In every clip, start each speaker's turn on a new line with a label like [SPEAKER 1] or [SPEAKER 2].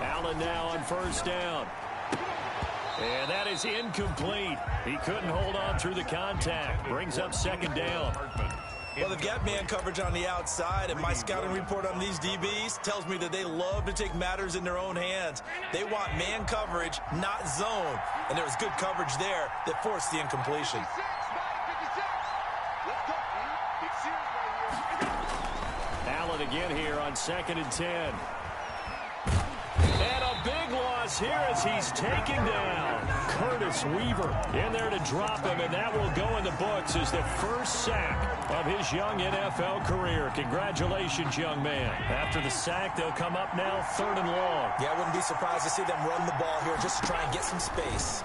[SPEAKER 1] Allen now on first down. And that is incomplete. He couldn't hold on through the contact. Brings up second down.
[SPEAKER 2] Well, they've got man coverage on the outside, and my scouting report on these DBs tells me that they love to take matters in their own hands. They want man coverage, not zone. And there was good coverage there that forced the incompletion.
[SPEAKER 1] Allen again here on 2nd and 10. And a big loss here as he's taken down. Curtis Weaver in there to drop him, and that will go in the books as the first sack of his young NFL career. Congratulations, young man. After the sack, they'll come up now 3rd and long.
[SPEAKER 2] Yeah, I wouldn't be surprised to see them run the ball here just to try and get some space.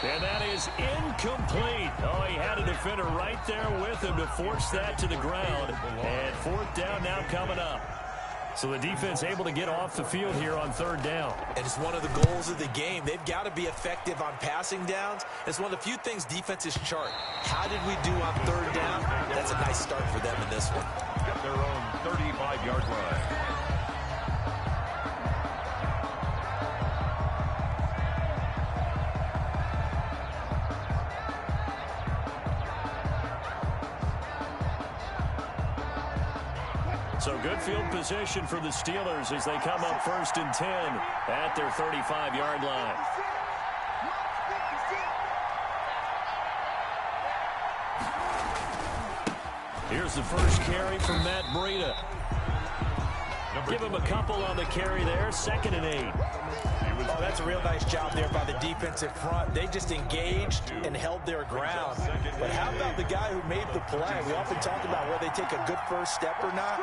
[SPEAKER 1] And that is incomplete. Oh, he had a defender right there with him to force that to the ground. And 4th down now coming up. So the defense able to get off the field here on 3rd down.
[SPEAKER 2] And it's one of the goals of the game. They've got to be effective on passing downs. It's one of the few things defenses chart. How did we do on 3rd down? That's a nice start for them in this one.
[SPEAKER 3] At their own 35-yard line.
[SPEAKER 1] So good field position for the Steelers as they come up 1st and 10 at their 35-yard line. Here's the first carry from Matt Breida. Give him a couple on the carry there, 2nd and 8.
[SPEAKER 2] Oh, that's a real nice job there by the defensive front. They just engaged and held their ground. But how about the guy who made the play? We often talk about whether they take a good first step or not.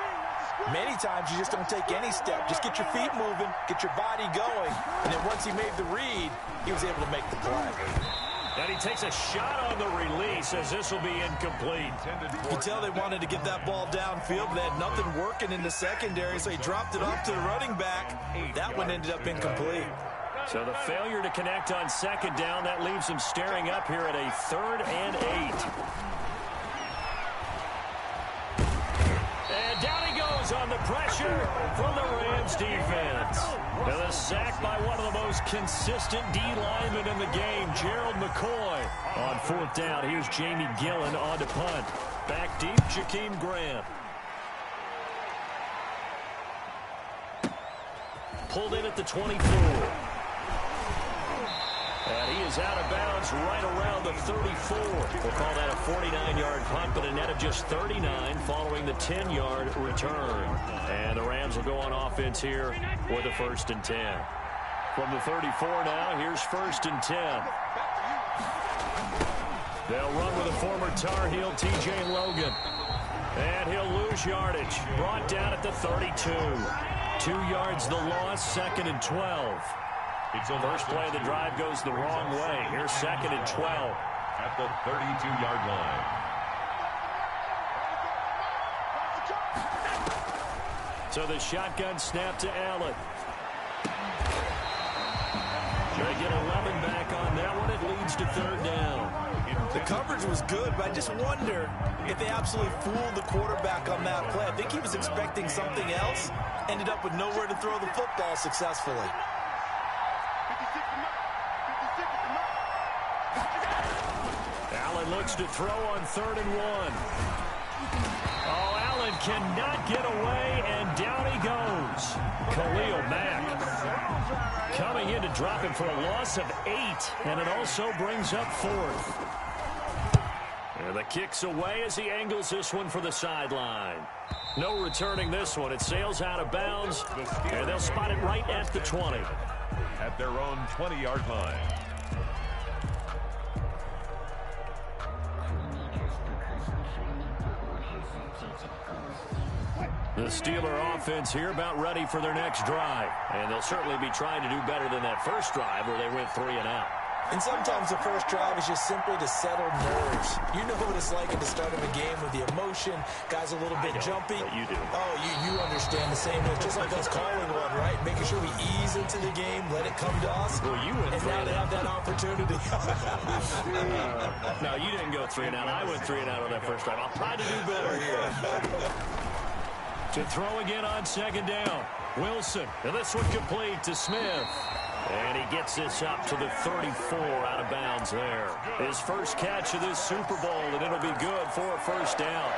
[SPEAKER 2] Many times you just don't take any step. Just get your feet moving, get your body going, and then once he made the read, he was able to make the play.
[SPEAKER 1] And he takes a shot on the release as this will be incomplete.
[SPEAKER 2] You can tell they wanted to get that ball downfield, but they had nothing working in the secondary, so he dropped it off to the running back. That one ended up incomplete.
[SPEAKER 1] So the failure to connect on 2nd down, that leaves him staring up here at a 3rd and 8. And down he goes on the pressure from the Rams defense. And a sack by one of the most consistent D linemen in the game, Gerald McCoy. On 4th down, here's Jamie Gillen on to punt. Back deep, Jakeem Grant. Pulled in at the 24. And he is out of bounds right around the 34. We'll call that a 49-yard punt, but a net of just 39 following the 10-yard return. And the Rams will go on offense here with a 1st and 10. From the 34 now, here's 1st and 10. They'll run with a former Tar Heel, T.J. Logan. And he'll lose yardage. Brought down at the 32. 2 yards the loss, 2nd and 12. First play of the drive goes the wrong way. Here's 2nd and 12.
[SPEAKER 3] At the 32-yard line.
[SPEAKER 1] So the shotgun snap to Allen. They get 11 back on that one. It leads to 3rd down.
[SPEAKER 2] The coverage was good, but I just wonder if they absolutely fooled the quarterback on that play. I think he was expecting something else. Ended up with nowhere to throw the football successfully.
[SPEAKER 1] Allen looks to throw on 3rd and 1. Oh, Allen cannot get away, and down he goes. Khalil Mack coming in to drop him for a loss of 8, and it also brings up 4th. And the kick's away as he angles this one for the sideline. No returning this one. It sails out of bounds, and they'll spot it right at the 20.
[SPEAKER 3] At their own 20-yard line.
[SPEAKER 1] The Steeler offense here about ready for their next drive. And they'll certainly be trying to do better than that first drive where they went 3 and out.
[SPEAKER 2] And sometimes the first drive is just simply to settle nerves. You know what it's like at the start of a game with the emotion. Guys a little bit jumpy.
[SPEAKER 1] You do.
[SPEAKER 2] Oh, you understand the same. It's just like us calling one, right? Making sure we ease into the game, let it come to us.
[SPEAKER 1] Well, you went
[SPEAKER 2] and now they have that opportunity.
[SPEAKER 1] No, you didn't go 3 and out. I went 3 and out on that first drive. I'll try to do better here. To throw again on second down. Wilson, and this one complete to Smith. And he gets this up to the 34 out of bounds there. His first catch of this Super Bowl, and it'll be good for a first down.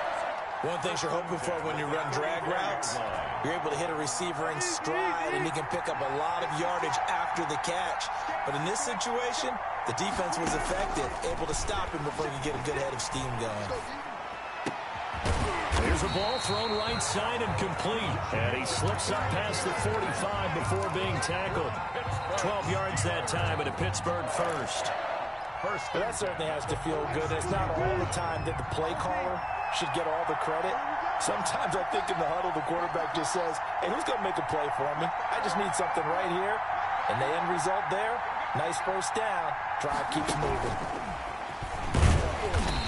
[SPEAKER 2] One thing you're hoping for when you run drag routes, you're able to hit a receiver in stride, and he can pick up a lot of yardage after the catch. But in this situation, the defense was effective, able to stop him before he could get a good head of steam going.
[SPEAKER 1] Here's a ball thrown right side and complete. And he slips up past the 45 before being tackled. 12 yards that time at a Pittsburgh first.
[SPEAKER 2] That certainly has to feel good. It's not all the time that the play caller should get all the credit. Sometimes I think in the huddle, the quarterback just says, hey, who's going to make a play for me? I just need something right here. And the end result there, nice first down. Drive keeps moving.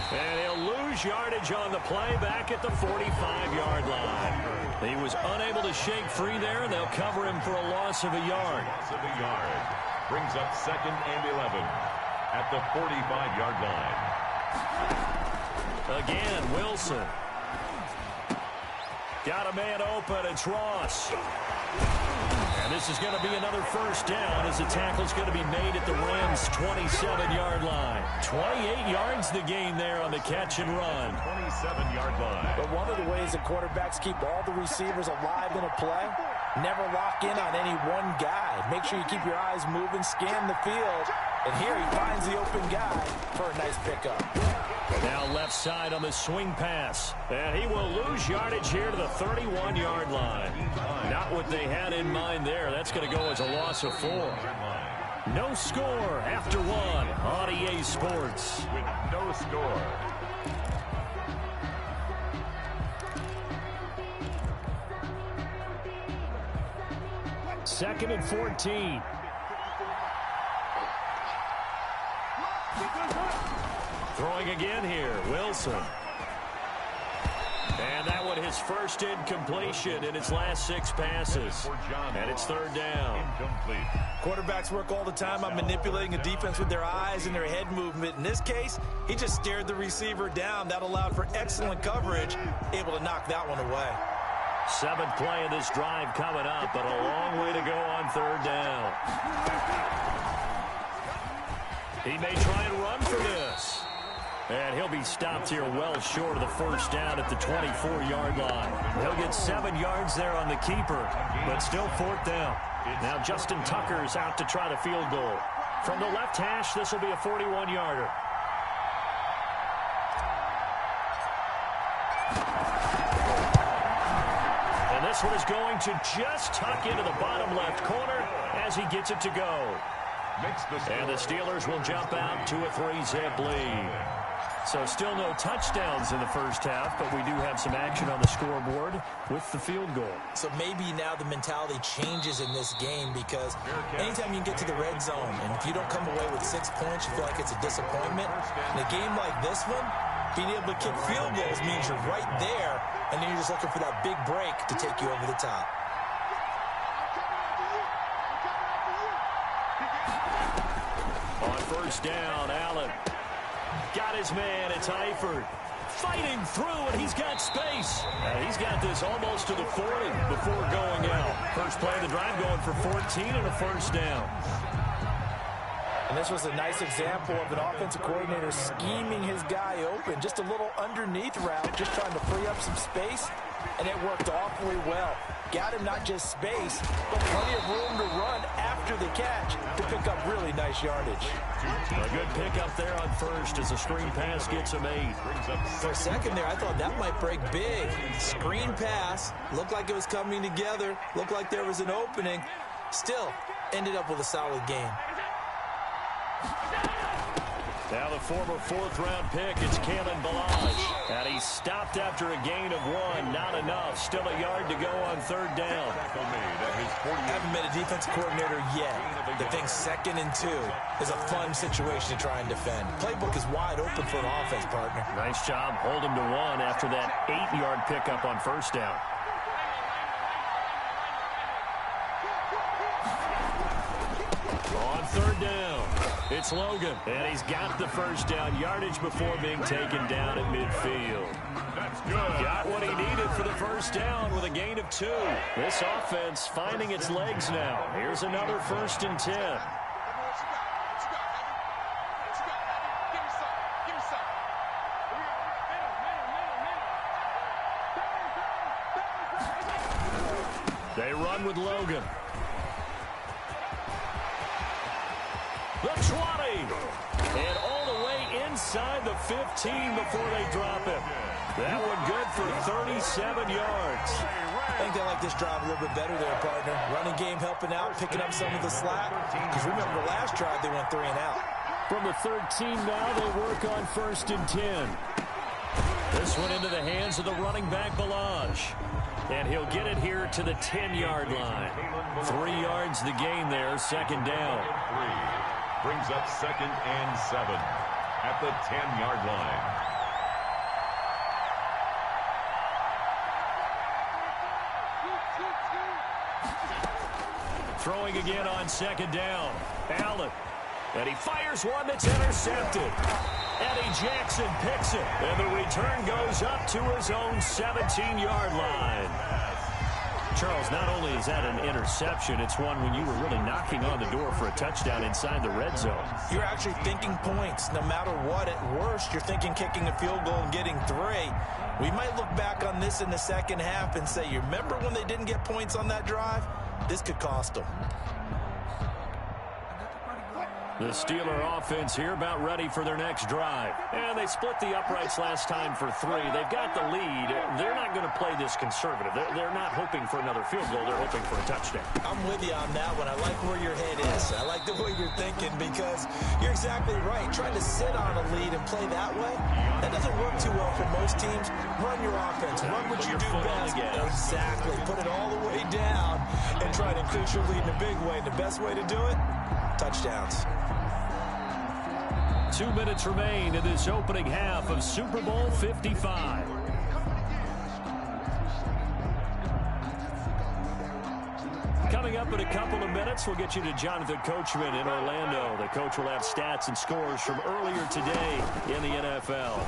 [SPEAKER 1] And he'll lose yardage on the play back at the 45-yard line. He was unable to shake free there, and they'll cover him for a loss of a yard.
[SPEAKER 3] Loss of a yard. Brings up 2nd and 11 at the 45-yard line.
[SPEAKER 1] Again, Wilson. Got a man open. It's Ross. And this is going to be another first down as the tackle's going to be made at the Rams' 27-yard line. 28 yards the gain there on the catch and run.
[SPEAKER 3] 27-yard line.
[SPEAKER 2] But one of the ways that quarterbacks keep all the receivers alive in a play, never lock in on any one guy. Make sure you keep your eyes moving, scan the field. And here he finds the open guy for a nice pickup.
[SPEAKER 1] Now left side on the swing pass. And he will lose yardage here to the 31-yard line. Not what they had in mind there. That's going to go as a loss of 4. No score after 1 on EA Sports.
[SPEAKER 3] With no score.
[SPEAKER 1] Second and 14. Throwing again here, Wilson. And that one his first incompletion in his last 6 passes. And it's 3rd down.
[SPEAKER 3] Incomplete.
[SPEAKER 2] Quarterbacks work all the time on manipulating a defense with their eyes and their head movement. In this case, he just stared the receiver down. That allowed for excellent coverage, able to knock that one away.
[SPEAKER 1] 7th play of this drive coming up, but a long way to go on 3rd down. He may try and run for this. And he'll be stopped here well short of the first down at the 24-yard line. He'll get 7 yards there on the keeper, but still 4th down. Now Justin Tucker's out to try the field goal. From the left hash, this will be a 41-yarder. And this one is going to just tuck into the bottom left corner as he gets it to go. And the Steelers will jump out to a 3-zip lead. So still no touchdowns in the first half, but we do have some action on the scoreboard with the field goal. So maybe now the mentality changes in this game because anytime you can get to the red zone, and if you don't come away with 6 points, you feel like it's a disappointment. In a game like this one, being able to kick field goals means you're right there, and then you're just looking for that big break to take you over the top. On first down, Allen. Got his man, it's Eifert. Fighting through, and he's got space. He's got this almost to the 40 before going out. First play of the drive going for 14 and a first down.
[SPEAKER 2] And this was a nice example of an offensive coordinator scheming his guy open. Just a little underneath route, just trying to free up some space, and it worked awfully well. Got him not just space, but plenty of room to run after the catch to pick up really nice yardage.
[SPEAKER 1] A good pickup there on first as a screen pass gets him 8.
[SPEAKER 2] For a second there, I thought that might break big. Screen pass, looked like it was coming together, looked like there was an opening. Still, ended up with a solid game.
[SPEAKER 1] Now the former 4th-round pick, it's Kalen Ballage. And he's stopped after a gain of 1. Not enough. Still a yard to go on 3rd down.
[SPEAKER 2] Haven't met a defensive coordinator yet. The thing's 2nd and 2 is a fun situation to try and defend. Playbook is wide open for an offense, partner.
[SPEAKER 1] Nice job. Hold him to 1 after that 8-yard pickup on first down. On 3rd down, it's Logan, and he's got the first down yardage before being taken down at midfield.
[SPEAKER 3] That's good.
[SPEAKER 1] Got what he needed for the first down with a gain of 2. This offense finding its legs now. Here's another 1st and 10. They run with Logan. The 20. And all the way inside the 15 before they drop him. That one good for 37 yards.
[SPEAKER 2] I think they like this drive a little bit better there, partner. Running game helping out, picking up some of the slack. Because remember, the last drive they went 3 and out.
[SPEAKER 1] From the 13 now, they work on 1st and 10. This one into the hands of the running back, Balaj. And he'll get it here to the 10-yard line. 3 yards the gain there, 2nd down.
[SPEAKER 3] 3 brings up 2nd and 7 at the 10-yard line.
[SPEAKER 1] Throwing again on 2nd down. Allen. And he fires one that's intercepted. Eddie Jackson picks it. And the return goes up to his own 17-yard line. Charles, not only is that an interception, it's one when you were really knocking on the door for a touchdown inside the red zone.
[SPEAKER 2] You're actually thinking points. No matter what, at worst, you're thinking kicking a field goal and getting 3. We might look back on this in the second half and say, you remember when they didn't get points on that drive? This could cost them.
[SPEAKER 1] The Steeler offense here about ready for their next drive. And they split the uprights last time for 3. They've got the lead. They're not going to play this conservative. They're not hoping for another field goal. They're hoping for a touchdown.
[SPEAKER 2] I'm with you on that one. I like where your head is. I like the way you're thinking because you're exactly right. Trying to sit on a lead and play that way, that doesn't work too well for most teams. Run your offense. Run what you do best. Exactly. Put it all the way down and try to increase your lead in a big way. And the best way to do it, touchdowns.
[SPEAKER 1] 2 minutes remain in this opening half of Super Bowl 55. Coming up in a couple of minutes, we'll get you to Jonathan Coachman in Orlando. The coach will have stats and scores from earlier today in the NFL.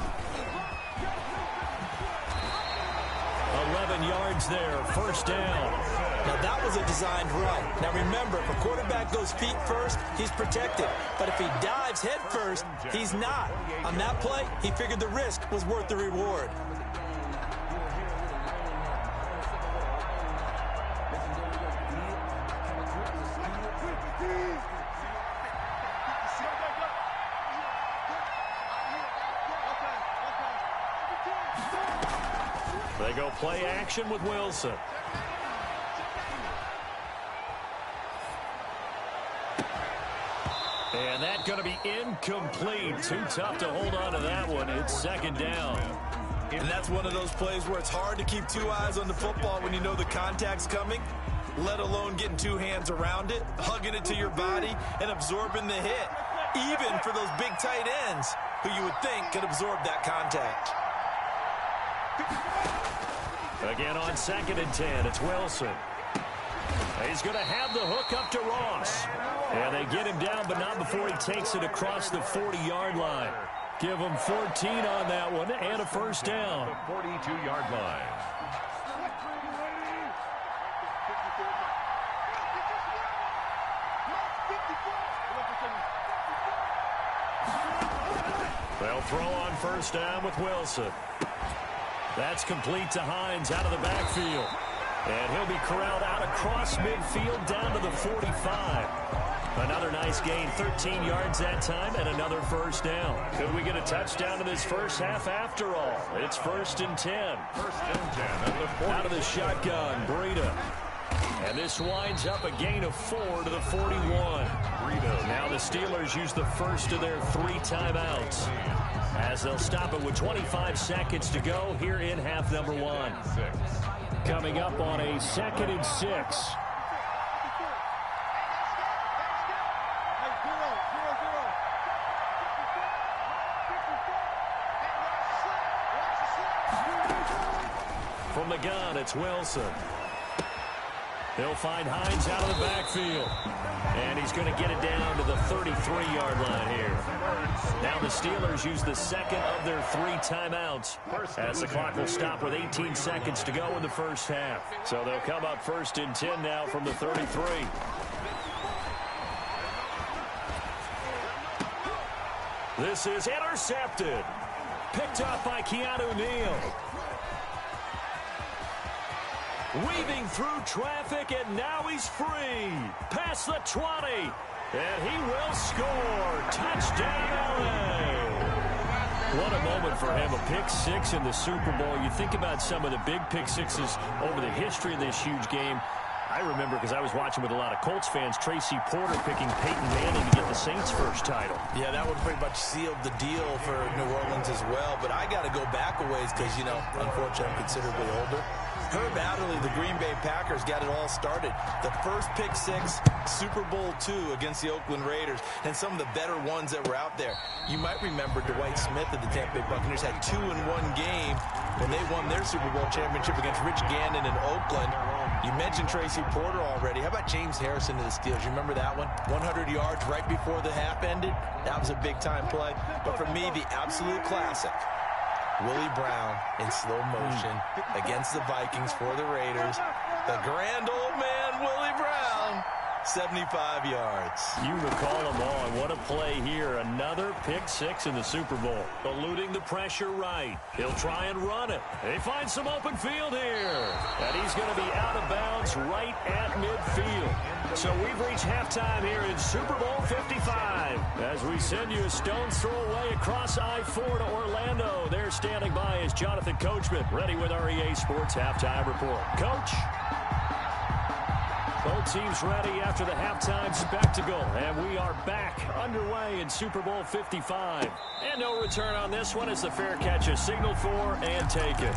[SPEAKER 1] 11 yards there, 1st down.
[SPEAKER 2] Now, that was a designed run. Now, remember, if a quarterback goes feet first, he's protected. But if he dives head first, he's not. On that play, he figured the risk was worth the reward.
[SPEAKER 1] They go play action with Wilson. And that's going to be incomplete. Too tough to hold on to that one. It's 2nd down.
[SPEAKER 2] And that's one of those plays where it's hard to keep 2 eyes on the football when you know the contact's coming, let alone getting 2 hands around it, hugging it to your body, and absorbing the hit. Even for those big tight ends who you would think could absorb that contact.
[SPEAKER 1] Again on 2nd and 10, it's Wilson. He's going to have the hook up to Ross. And they get him down, but not before he takes it across the 40-yard line. Give him 14 on that one and a 1st down.
[SPEAKER 3] The 42-yard line.
[SPEAKER 1] They'll throw on 1st down with Wilson. That's complete to Hines out of the backfield. And he'll be corralled out across midfield down to the 45. Another nice gain, 13 yards that time, and another 1st down. Could we get a touchdown in this first half after all? It's 1st and 10.
[SPEAKER 3] 1st and 10 at the 40.
[SPEAKER 1] Out of the shotgun, Breida. And this winds up a gain of 4 to the 41. Now the Steelers use the first of their 3 timeouts, as they'll stop it with 25 seconds to go here in half number 1. Coming up on a 2nd and 6. From the gun, it's Wilson. He'll find Hines out of the backfield. And he's going to get it down to the 33-yard line here. Now the Steelers use the second of their 3 timeouts as the clock will stop with 18 seconds to go in the first half. So they'll come up 1st and 10 now from the 33. This is intercepted. Picked up by Keanu Neal. Weaving through traffic, and now he's free. Past the 20. And he will score. Touchdown, LA. What a moment for him. A pick 6 in the Super Bowl. You think about some of the big pick 6s over the history of this huge game. I remember, because I was watching with a lot of Colts fans, Tracy Porter picking Peyton Manning to get the Saints' first title.
[SPEAKER 2] Yeah, that one pretty much sealed the deal for New Orleans as well. But I got to go back a ways because, you know, unfortunately, I'm considerably older. Herb Adderley, the Green Bay Packers, got it all started. The first pick 6, Super Bowl II against the Oakland Raiders, and some of the better ones that were out there. You might remember Dwight Smith of the Tampa Bay Buccaneers had 2 in one game when they won their Super Bowl championship against Rich Gannon in Oakland. You mentioned Tracy Porter already. How about James Harrison to the Steelers? You remember that one? 100 yards right before the half ended. That was a big-time play. But for me, the absolute classic, Willie Brown in slow motion against the Vikings for the Raiders. The grand old man, Willie Brown, 75 yards.
[SPEAKER 1] You recall them all, and what a play here. Another pick 6 in the Super Bowl. Eluding the pressure right. He'll try and run it. They find some open field here. And he's going to be out of bounds right at midfield. So we've reached halftime here in Super Bowl 55. As we send you a stone's throw away across I-4 to Orlando. There standing by is Jonathan Coachman, ready with our EA Sports Halftime Report. Coach? Both teams ready after the halftime spectacle, and we are back underway in Super Bowl 55. And no return on this one as the fair catch is signaled for and taken.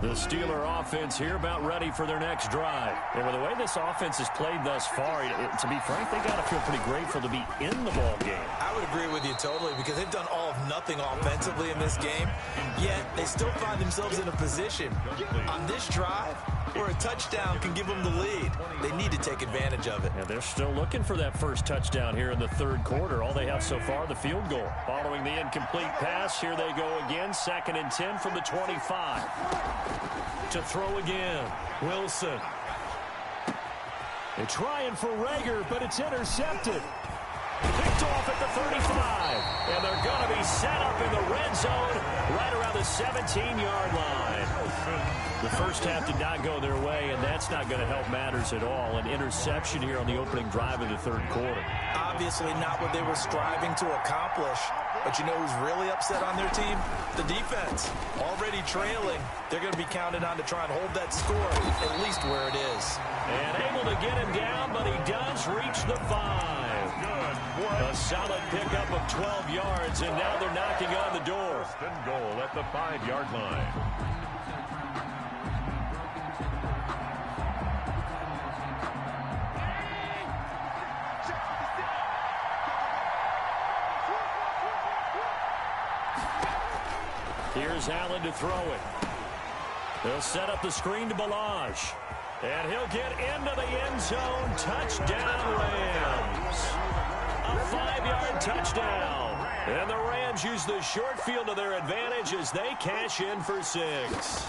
[SPEAKER 1] The Steeler offense here about ready for their next drive. And with the way this offense has played thus far, to be frank, they got to feel pretty grateful to be in the ball game.
[SPEAKER 2] I would agree with you totally because they've done all of nothing offensively in this game, yet they still find themselves in a position on this drive where a touchdown can give them the lead. They need to take advantage of it.
[SPEAKER 1] And they're still looking for that first touchdown here in the third quarter. All they have so far, the field goal. Following the incomplete pass, here they go again. 2nd and 10 from the 25. To throw again, Wilson. They're trying for Rager, but it's intercepted. Picked off at the 35. And they're going to be set up in the red zone right around the 17-yard line. The first half did not go their way, and that's not going to help matters at all. An interception here on the opening drive of the third quarter.
[SPEAKER 2] Obviously not what they were striving to accomplish. But you know who's really upset on their team? The defense. Already trailing. They're going to be counted on to try and hold that score, at least where it is.
[SPEAKER 1] And able to get him down, but he does reach the 5. A solid pickup of 12 yards, and now they're knocking on the door.
[SPEAKER 3] First and goal at the 5-yard line.
[SPEAKER 1] Here's Allen to throw it. They'll set up the screen to Balaj. And he'll get into the end zone. Touchdown, Rams. A 5-yard touchdown. And the Rams use the short field to their advantage as they cash in for 6.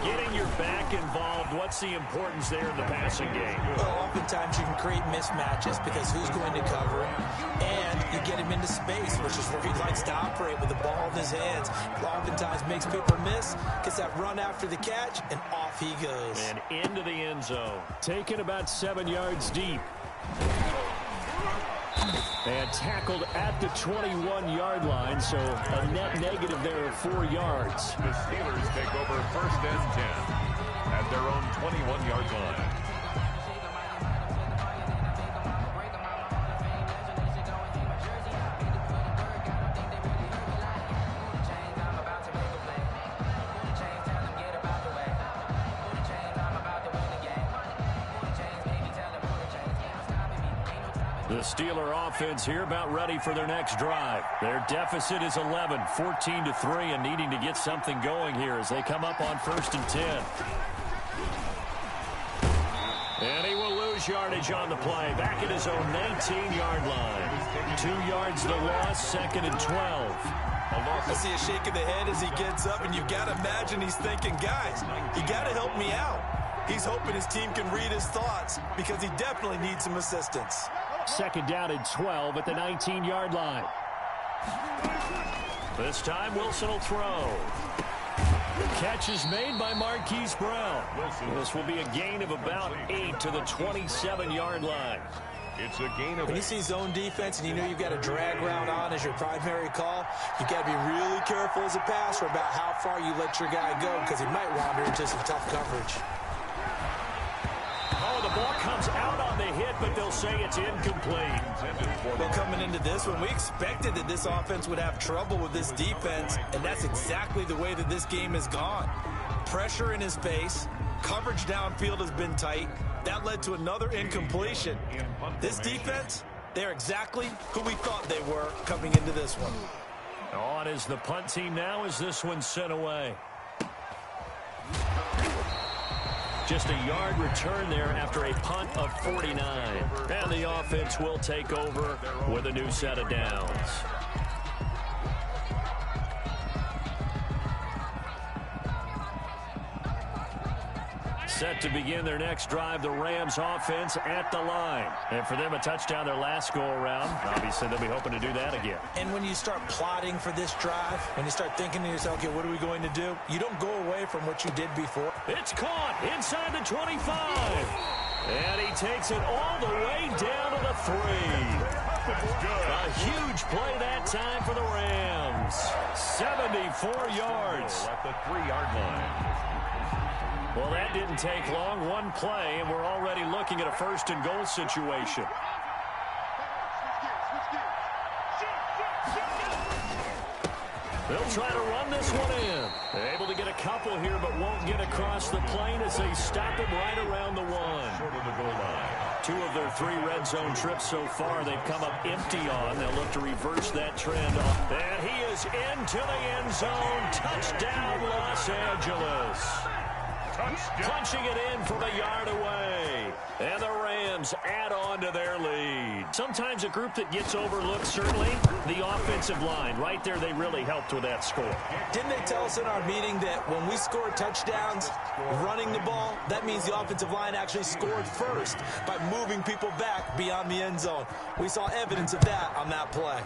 [SPEAKER 1] Getting your back involved, what's the importance there in the passing game?
[SPEAKER 2] Well, oftentimes you can create mismatches because who's going to cover him, and you get him into space, which is where he likes to operate with the ball in his hands. Oftentimes makes people miss, gets that run after the catch, and off he goes.
[SPEAKER 1] And into the end zone. Taken about 7 yards deep. And tackled at the 21-yard line, so a net negative there of 4 yards.
[SPEAKER 3] The Steelers take over 1st and 10 at their own 21-yard line.
[SPEAKER 1] The Steeler offense here about ready for their next drive. Their deficit is 11, 14-3, and needing to get something going here as they come up on 1st and 10. And he will lose yardage on the play. Back at his own 19-yard line. 2 yards the loss, 2nd and 12.
[SPEAKER 2] I see a shake of the head as he gets up, and you've got to imagine he's thinking, guys, you got to help me out. He's hoping his team can read his thoughts because he definitely needs some assistance.
[SPEAKER 1] 2nd down and 12 at the 19-yard line. This time Wilson will throw. The catch is made by Marquise Brown. This will be a gain of about 8 to the 27-yard line.
[SPEAKER 3] It's a gain of
[SPEAKER 2] When you see zone defense and you know you've got a drag route on as your primary call, you've got to be really careful as a passer about how far you let your guy go because he might wander into some tough coverage.
[SPEAKER 1] Oh, the ball comes out on the hit, but they'll say it's incomplete.
[SPEAKER 2] Well, coming into this one, we expected that this offense would have trouble with this defense, and that's exactly the way that this game has gone. Pressure in his face, coverage downfield has been tight. That led to another incompletion. This defense, they're exactly who we thought they were coming into this one.
[SPEAKER 1] On is the punt team now as this one's sent away. Just a yard return there after a punt of 49. And the offense will take over with a new set of downs. Set to begin their next drive, the Rams offense at the line. And for them, a touchdown their last go-around. Obviously, they'll be hoping to do that again.
[SPEAKER 2] And when you start plotting for this drive, when you start thinking to yourself, okay, what are we going to do? You don't go away from what you did before.
[SPEAKER 1] It's caught inside the 25. And he takes it all the way down to the 3. A huge play that time for the Rams. 74 yards.
[SPEAKER 3] at the 3-yard line.
[SPEAKER 1] Well, that didn't take long. One play, and we're already looking at a 1st and goal situation. They'll try to run this one in. They're able to get a couple here, but won't get across the plane as they stop him right around the 1.
[SPEAKER 3] Short of the goal line.
[SPEAKER 1] 2 of their 3 red zone trips so far, they've come up empty on. They'll look to reverse that trend. And he is into the end zone. Touchdown, Los Angeles. Punching it in from a yard away. And the Rams add on to their lead. Sometimes a group that gets overlooked, certainly, the offensive line. Right there, they really helped with that score.
[SPEAKER 2] Didn't they tell us in our meeting that when we score touchdowns running the ball, that means the offensive line actually scored first by moving people back beyond the end zone? We saw evidence of that on that play.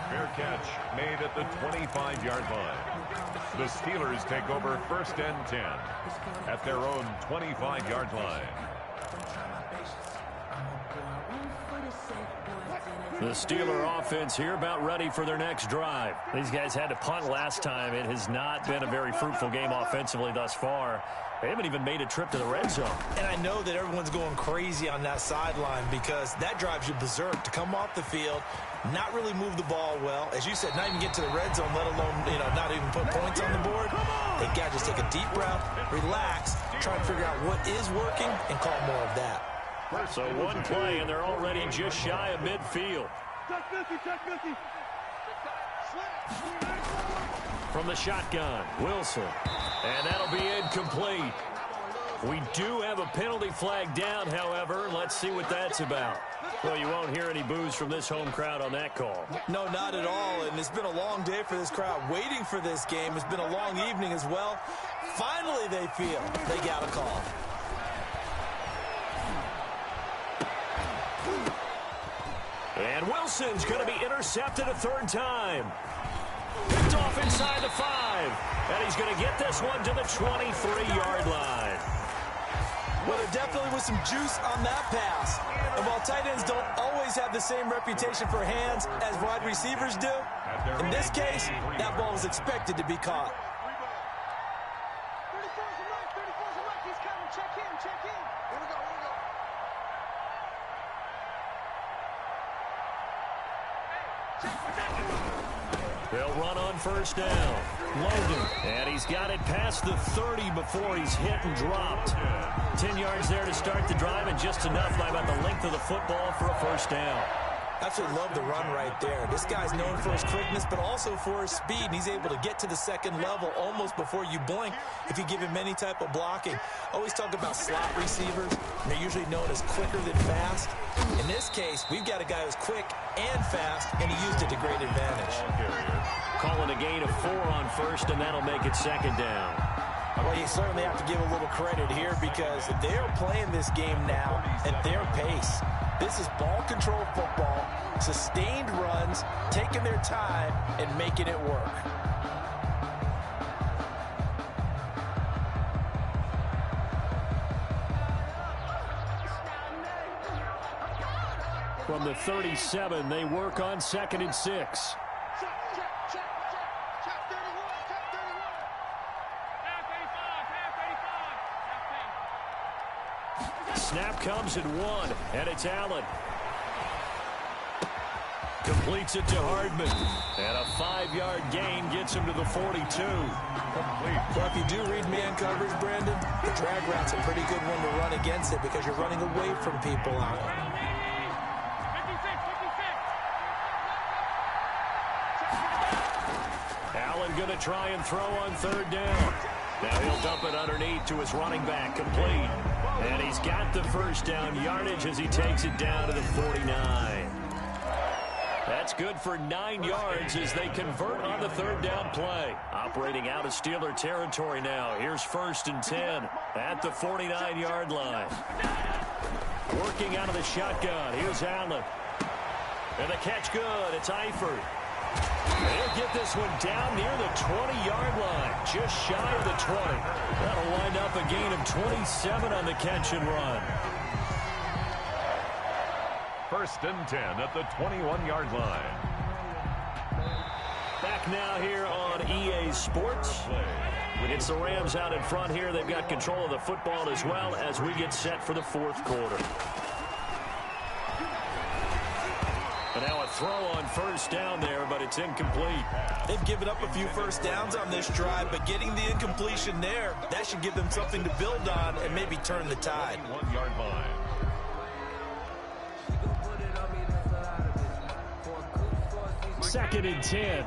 [SPEAKER 3] Fair catch made at the 25-yard line. The Steelers take over 1st and 10 at their own 25-yard line.
[SPEAKER 1] The Steeler offense here about ready for their next drive. These guys had to punt last time. It has not been a very fruitful game offensively thus far. They haven't even made a trip to the red zone. And
[SPEAKER 2] I know that everyone's going crazy on that sideline because that drives you berserk to come off the field, not really move the ball well. As you said, not even get to the red zone, let alone, not even put points on the board. They got to just take a deep breath, relax, try to figure out what is working, and call more of that.
[SPEAKER 1] So one play, and they're already just shy of midfield. From the shotgun, Wilson. And that'll be incomplete. We do have a penalty flag down, however. Let's see what that's about. Well, you won't hear any boos from this home crowd on that call.
[SPEAKER 2] No, not at all. And it's been a long day for this crowd waiting for this game. It's been a long evening as well. Finally, they feel they got a call.
[SPEAKER 1] And Wilson's going to be intercepted a 3rd time. Picked off inside the 5. And he's going to get this one to the 23-yard line.
[SPEAKER 2] Well, there definitely was some juice on that pass. And while tight ends don't always have the same reputation for hands as wide receivers do, in this case, that ball was expected to be caught.
[SPEAKER 1] They'll run on first down. Logan. And he's got it past the 30 before he's hit and dropped. 10 yards there to start the drive, and just enough by about the length of the football for a first down.
[SPEAKER 2] Absolutely love the run right there. This guy's known for his quickness, but also for his speed. And he's able to get to the second level almost before you blink if you give him any type of blocking. Always talk about slot receivers, and they're usually known as quicker than fast. In this case, we've got a guy who's quick and fast, and he used it to great advantage.
[SPEAKER 1] Calling a gain of 4 on first, and that'll make it second down.
[SPEAKER 2] Well, you certainly have to give a little credit here because they are playing this game now at their pace. This is ball control football, sustained runs, taking their time, and making it work.
[SPEAKER 1] From the 37, they work on 2nd and 6. Snap comes at 1, and it's Allen. Completes it to Hardman. And a 5-yard gain gets him to the 42.
[SPEAKER 2] Well, if you do read man coverage, Brandon, the drag route's a pretty good one to run against it because you're running away from people out.
[SPEAKER 1] Allen going to try and throw on 3rd down. Now he'll dump it underneath to his running back, complete. And he's got the first down yardage as he takes it down to the 49. That's good for 9 yards as they convert on the 3rd down play. Operating out of Steeler territory now. Here's 1st and 10 at the 49-yard line. Working out of the shotgun. Here's Allen. And the catch good. It's Eifert. He'll get this one down near the 20-yard line, just shy of the 20. That'll wind up a gain of 27 on the catch and run.
[SPEAKER 3] 1st and 10 at the 21-yard line.
[SPEAKER 1] Back now here on EA Sports. It's the Rams out in front here. They've got control of the football as well as we get set for the 4th quarter. And now a throw on first down there, but it's incomplete.
[SPEAKER 2] They've given up a few first downs on this drive, but getting the incompletion there, that should give them something to build on and maybe turn the tide.
[SPEAKER 3] 1-yard line.
[SPEAKER 1] Second and 10.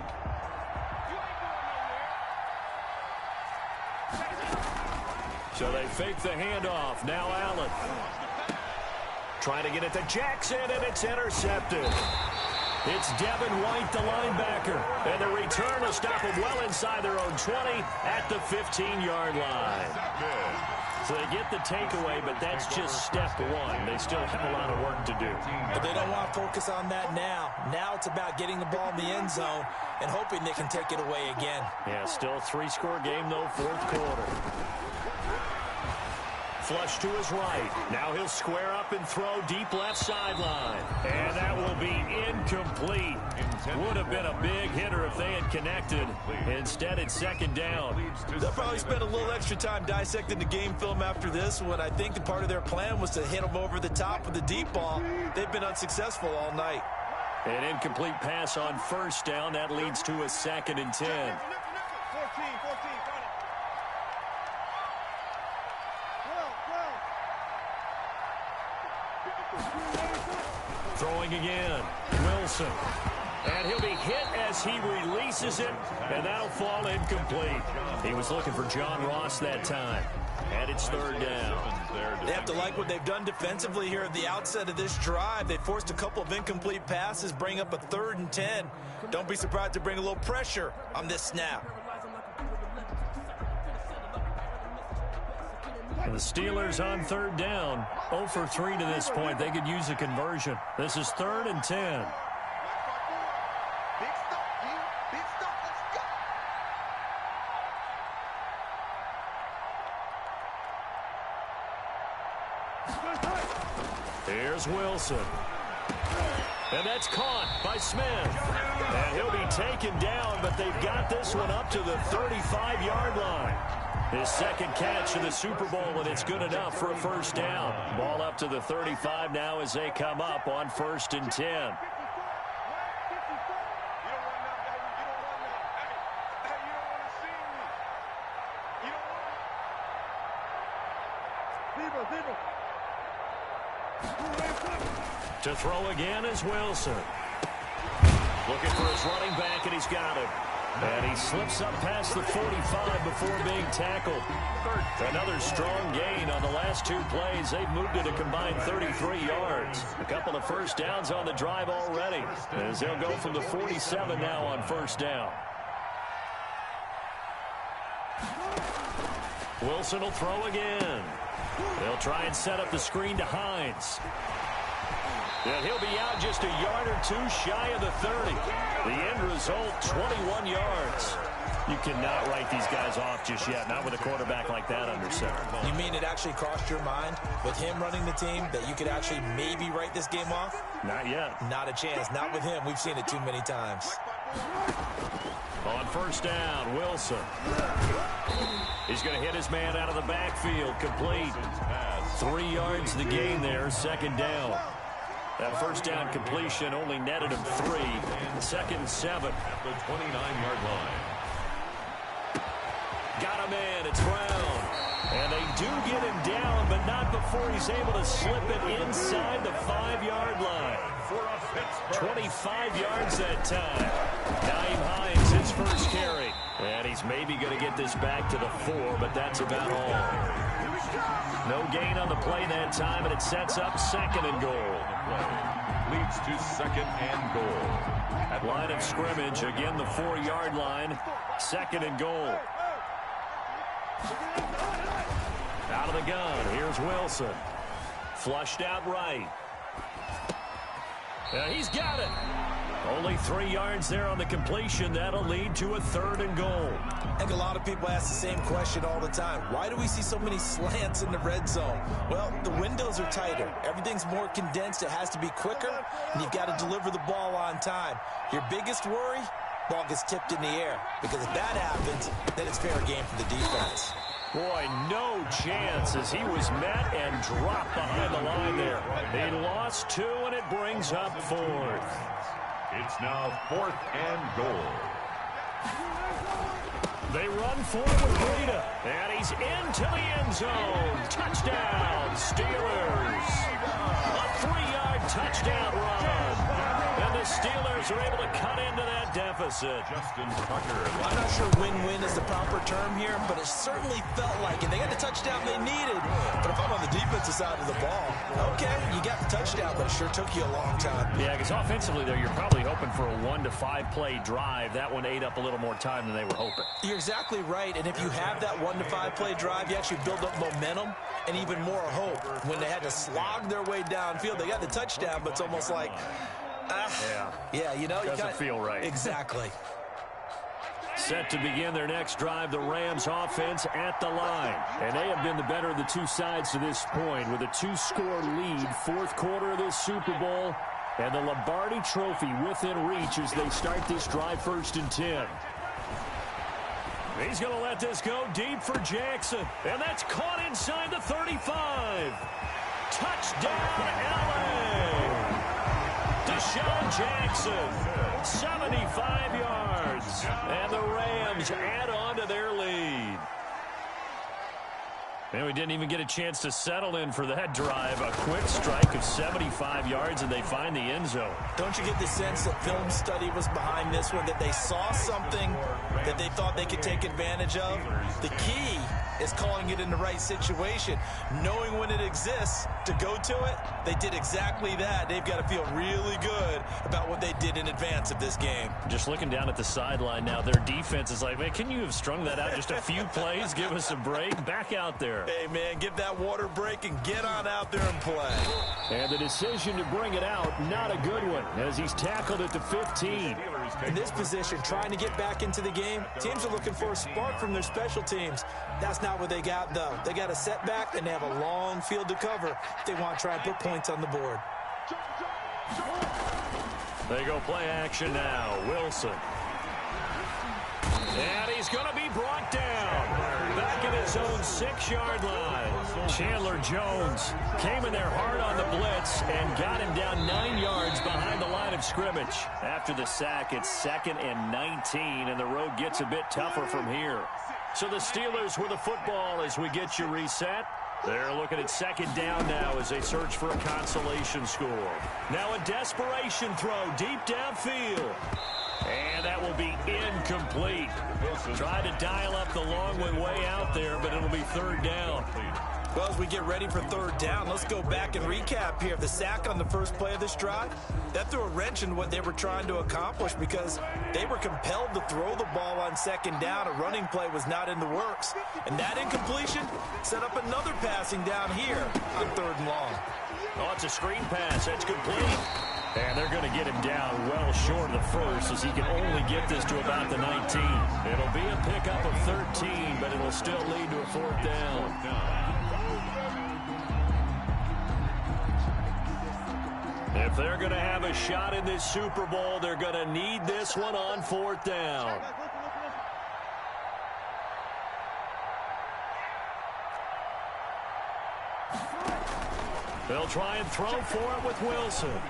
[SPEAKER 1] So they fake the handoff. Now Allen. Trying to get it to Jackson, and it's intercepted. It's Devin White, the linebacker. And the return will stop them well inside their own 20 at the 15-yard line. So they get the takeaway, but that's just step 1. They still have a lot of work to do.
[SPEAKER 2] But they don't want to focus on that now. Now it's about getting the ball in the end zone and hoping they can take it away again.
[SPEAKER 1] Yeah, still a 3-score game, though, 4th quarter. Flush to his right. Now he'll square up and throw deep left sideline. And that will be incomplete. Would have been a big hitter if they had connected. Instead, it's 2nd down.
[SPEAKER 2] They'll probably spend a little extra time dissecting the game film after this one. I think the part of their plan was to hit them over the top with the deep ball. They've been unsuccessful all night.
[SPEAKER 1] An incomplete pass on first down. That leads to a 2nd and 10. Throwing again. Wilson. And he'll be hit as he releases it, and that'll fall incomplete. He was looking for John Ross that time. And it's 3rd down.
[SPEAKER 2] They have to like what they've done defensively here at the outset of this drive. They forced a couple of incomplete passes, bring up a 3rd and 10. Don't be surprised to bring a little pressure on this snap.
[SPEAKER 1] And the Steelers on 3rd down. 0 for 3 to this point. They could use a conversion. This is 3rd and 10. Here's Wilson. And that's caught by Smith. And he'll be taken down, but they've got this one up to the 35-yard line. His 2nd catch of the Super Bowl, and it's good enough for a first down. Ball up to the 35 now as they come up on 1st and 10. To throw again is Wilson. Looking for his running back, and he's got him. And he slips up past the 45 before being tackled. Another strong gain on the last two plays. They've moved it a combined 33 yards. A couple of first downs on the drive already, as they'll go from the 47 now on first down. Wilson will throw again. They'll try and set up the screen to Hines. And he'll be out just a yard or two shy of the 30. The end result, 21 yards. You cannot write these guys off just yet, not with a quarterback like that under center.
[SPEAKER 2] You mean it actually crossed your mind with him running the team that you could actually maybe write this game off?
[SPEAKER 1] Not yet.
[SPEAKER 2] Not a chance. Not with him. We've seen it too many times.
[SPEAKER 1] On first down, Wilson. He's going to hit his man out of the backfield. Complete. 3 yards the gain there, second down. That first down completion only netted him 3. Second and 7.
[SPEAKER 3] At the 29-yard line.
[SPEAKER 1] Got him in. It's Brown. And they do get him down, but not before he's able to slip it inside the 5-yard line. 25 yards that time. Naeem Hines, his first carry. And he's maybe going to get this back to the 4, but that's about all. No gain on the play that time, and it sets up second and goal.
[SPEAKER 3] Leads to second and goal.
[SPEAKER 1] At line of scrimmage, again the 4-yard line. Second and goal. Out of the gun, here's Wilson. Flushed out right. He's got it. Only 3 yards there on the completion. That'll lead to a third and goal.
[SPEAKER 2] I think a lot of people ask the same question all the time. Why do we see so many slants in the red zone? Well, the windows are tighter. Everything's more condensed. It has to be quicker, and you've got to deliver the ball on time. Your biggest worry? Ball gets tipped in the air. Because if that happens, then it's fair game for the defense.
[SPEAKER 1] Boy, no chance as he was met and dropped behind the line there. He lost 2, and it brings up 4th.
[SPEAKER 3] It's now 4th and goal.
[SPEAKER 1] They run forward with Breida, and he's into the end zone. Touchdown, Steelers. A 3-yard touchdown run. And the Steelers are able to cut into that deficit.
[SPEAKER 3] Justin Tucker.
[SPEAKER 2] I'm not sure win-win is the proper term here, but it certainly felt like it. They got the touchdown they needed. But if I'm on the defensive side of the ball, okay, you got the touchdown, but it sure took you a long time.
[SPEAKER 1] Yeah, because offensively there, you're probably hoping for a 1 to 5 play drive. That one ate up a little more time than they were hoping.
[SPEAKER 2] You're exactly right, and if you have that 1 to 5 play drive, you actually build up momentum and even more hope. When they had to slog their way downfield, they got the touchdown, but it's almost like, yeah, you know,
[SPEAKER 1] doesn't feel right.
[SPEAKER 2] Exactly.
[SPEAKER 1] Set to begin their next drive, the Rams offense at the line. And they have been the better of the two sides to this point with a 2-score lead, 4th quarter of this Super Bowl, and the Lombardi Trophy within reach as they start this drive 1st and 10. He's going to let this go deep for Jackson, and that's caught inside the 35. Touchdown, LA! Deshaun Jackson, 75 yards, and the Rams add on to their lead. And we didn't even get a chance to settle in for that drive. A quick strike of 75 yards, and they find the end zone.
[SPEAKER 2] Don't you get the sense that film study was behind this one, that they saw something that they thought they could take advantage of? The key is calling it in the right situation, knowing when it exists to go to it. They did exactly that. They've got to feel really good about what they did in advance of this game.
[SPEAKER 1] Just looking down at the sideline now, their defense is like, man, can you have strung that out just a few plays? Give us a break. Back out there.
[SPEAKER 2] Hey, man, give that water break and get on out there and play.
[SPEAKER 1] And the decision to bring it out, not a good one, as he's tackled at the 15.
[SPEAKER 2] In this position, trying to get back into the game, teams are looking for a spark from their special teams. That's not what they got, though. They got a setback, and they have a long field to cover if they want to try and put points on the board.
[SPEAKER 1] They go play action now. Wilson. And he's going to be brought down. Back at his own 6-yard line. Chandler Jones came in there hard on the blitz and got him down 9 yards behind the line of scrimmage. After the sack, it's 2nd and 19, and the road gets a bit tougher from here. So the Steelers with the football as we get you reset. They're looking at second down now as they search for a consolation score. Now a desperation throw deep downfield. And that will be incomplete. Tried to dial up the long way out there, but it'll be third down.
[SPEAKER 2] Well, as we get ready for third down, let's go back and recap here. The sack on the first play of this drive, that threw a wrench in what they were trying to accomplish because they were compelled to throw the ball on second down. A running play was not in the works. And that incompletion set up another passing down here on third and long.
[SPEAKER 1] Oh, it's a screen pass. That's complete. And they're going to get him down well short of the first as he can only get this to about the 19. It'll be a pickup of 13, but it'll still lead to a fourth down. If they're going to have a shot in this Super Bowl, they're going to need this one on fourth down. They'll try and throw for it with Wilson.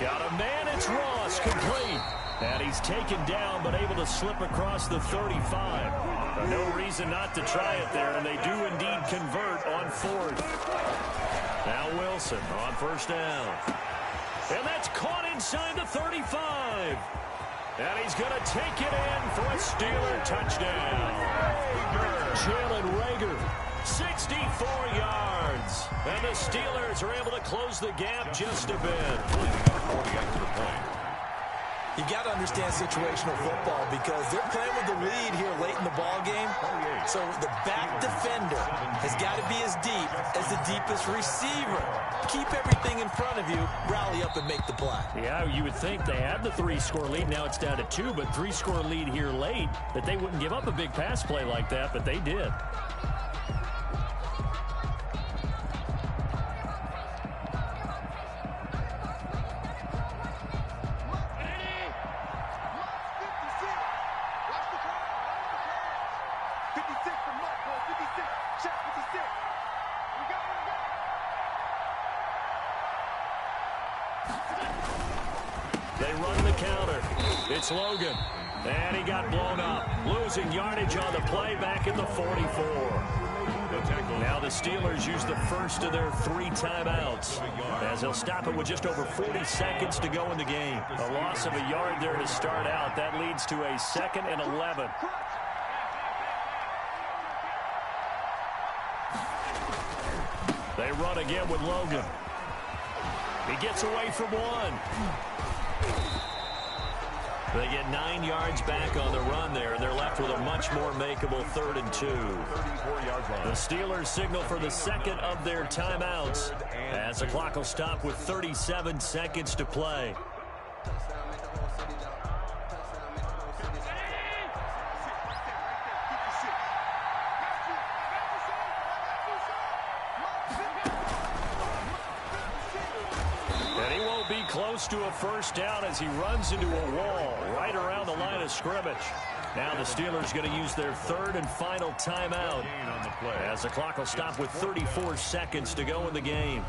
[SPEAKER 1] Got a man, it's Ross, complete. And he's taken down, but able to slip across the 35. No reason not to try it there, and they do indeed convert on fourth. Now Wilson on first down. And that's caught inside the 35. And he's going to take it in for a Steeler touchdown. Jalen Reagor, 64 yards. And the Steelers are able to close the gap just a bit.
[SPEAKER 2] You got to understand situational football because they're playing with the lead here late in the ball game. So the back defender has got to be as deep as the deepest receiver. Keep everything in front of you, rally up and make the play.
[SPEAKER 1] Yeah, you would think they had the 3-score lead. Now it's down to 2, but 3-score lead here late, that they wouldn't give up a big pass play like that, but they did. They run the counter. It's Logan. And he got blown up. Losing yardage on the play back in the 44. Now the Steelers use the first of their 3 timeouts as they'll stop it with just over 40 seconds to go in the game. A loss of a yard there to start out. That leads to a 2nd and 11. They run again with Logan. He gets away from one. They get 9 yards back on the run there, and they're left with a much more makeable 3rd and 2. The Steelers signal for the second of their timeouts as the clock will stop with 37 seconds to play. Close to a first down as he runs into a wall right around the line of scrimmage. Now the Steelers going to use their 3rd and final timeout as the clock will stop with 34 seconds to go in the game.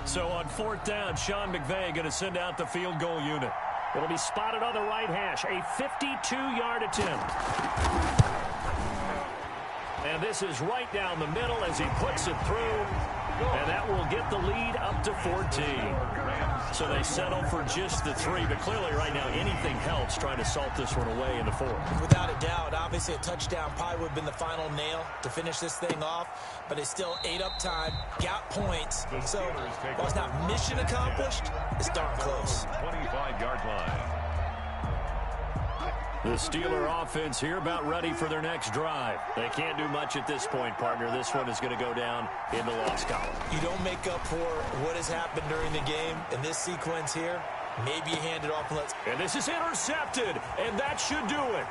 [SPEAKER 1] So on 4th down, Sean McVay going to send out the field goal unit. It'll be spotted on the right hash, a 52-yard attempt. And this is right down the middle as he puts it through. And that will get the lead up to 14. So they settle for just the 3, but clearly right now anything helps trying to salt this one away in the 4th.
[SPEAKER 2] Without a doubt, obviously a touchdown probably would have been the final nail to finish this thing off, but it's still ate up time, got points. So while it's not mission accomplished, it's darn close.
[SPEAKER 3] 25-yard line.
[SPEAKER 1] The Steeler offense here about ready for their next drive. They can't do much at this point, partner. This one is going to go down in the loss column.
[SPEAKER 2] You don't make up for what has happened during the game in this sequence here. Maybe you hand it off and let's...
[SPEAKER 1] And this is intercepted, and that should do it.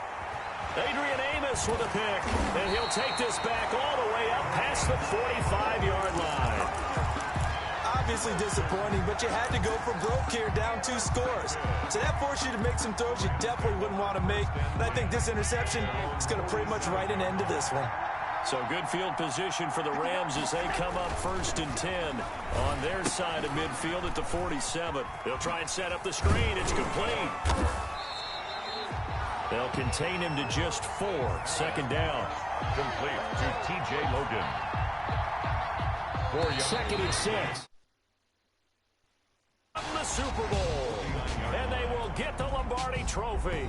[SPEAKER 1] Adrian Amos with a pick, and he'll take this back all the way up past the 45-yard line.
[SPEAKER 2] Obviously disappointing, but you had to go for broke here, down 2 scores. So that forced you to make some throws you definitely wouldn't want to make. And I think this interception is going to pretty much write an end to this one.
[SPEAKER 1] So good field position for the Rams as they come up 1st and 10 on their side of midfield at the 47. They'll try and set up the screen. It's complete. They'll contain him to just 4. Second down.
[SPEAKER 3] Complete to T.J. Logan. 4 yards.
[SPEAKER 1] Second and 6. The Super Bowl. And they will get the Lombardi Trophy.